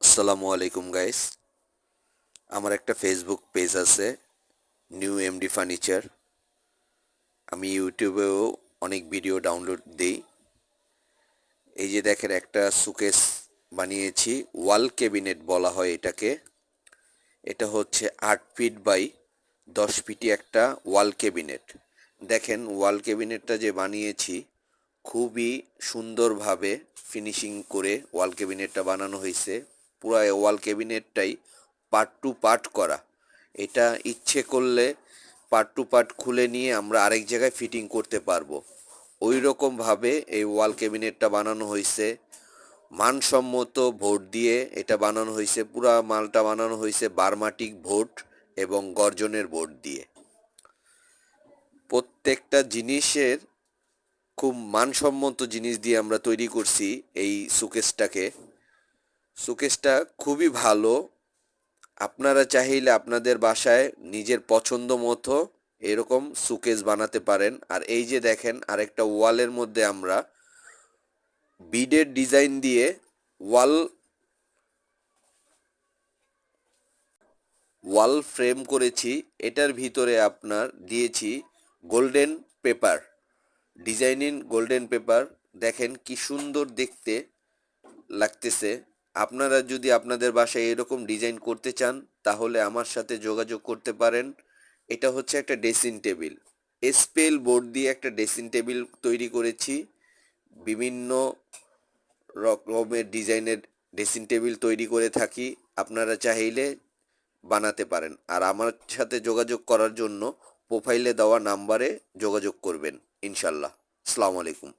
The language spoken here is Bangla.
আসসালামু আলাইকুম গাইস। আমার একটা ফেসবুক পেজ আছে, নিউ এমডি ফার্নিচার। আমি ইউটিউবেও অনেক ভিডিও ডাউনলোড দিই। এই যে দেখেন, একটা সুকেস বানিয়েছি, ওয়াল ক্যাবিনেট বলা হয় এটাকে। এটা হচ্ছে 8 ফিট বাই 10 ফিটি একটা ওয়াল ক্যাবিনেট। দেখেন ওয়াল ক্যাবিনেটটা যে বানিয়েছি, খুবই সুন্দরভাবে ফিনিশিং করে ওয়াল ক্যাবিনেটটা বানানো হয়েছে। পুরো ওয়াল ক্যাবিনেটটাই পার্ট টু পার্ট করা। এটা ইচ্ছে করলে পার্ট টু পার্ট খুলে নিয়ে আমরা আরেক জায়গায় ফিটিং করতে পারবো। ওই রকমভাবে এই ওয়াল ক্যাবিনেটটা বানানো হয়েছে। মানসম্মত ভোট দিয়ে এটা বানানো হয়েছে। পুরা মালটা বানানো হয়েছে বার্মাটিক ভোট এবং গর্জনের বোর্ড দিয়ে। প্রত্যেকটা জিনিসের খুব মানসম্মত জিনিস দিয়ে আমরা তৈরি করছি এই সুকেসটাকে। সুকেসটা খুবই ভালো। আপনারা চাইলে আপনাদের বাসায় নিজের পছন্দ মতো এরকম সুকেস বানাতে পারেন। আর এই যে দেখেন, আরেকটা ওয়ালের মধ্যে আমরা বিডের ডিজাইন দিয়ে ওয়াল ওয়াল ফ্রেম করেছি। এটার ভিতরে আপনার দিয়েছি golden paper, designing golden paper. দেখেন কি সুন্দর দেখতে লাগতেছে। আপনারা যদি আপনাদের বাসায় এরকম ডিজাইন করতে চান, তাহলে আমার সাথে যোগাযোগ করতে পারেন। এটা হচ্ছে একটা ড্রেসিং টেবিল, স্পেল বোর্ড দিয়ে একটা ড্রেসিং টেবিল তৈরি করেছি। বিভিন্ন রকমের ডিজাইনের ড্রেসিং টেবিল তৈরি করে থাকি। আপনারা চাইলে বানাতে পারেন। আর আমার সাথে যোগাযোগ করার জন্য প্রোফাইলে দেওয়া নাম্বারে যোগাযোগ করবেন ইনশাল্লাহ। আসসালামু আলাইকুম।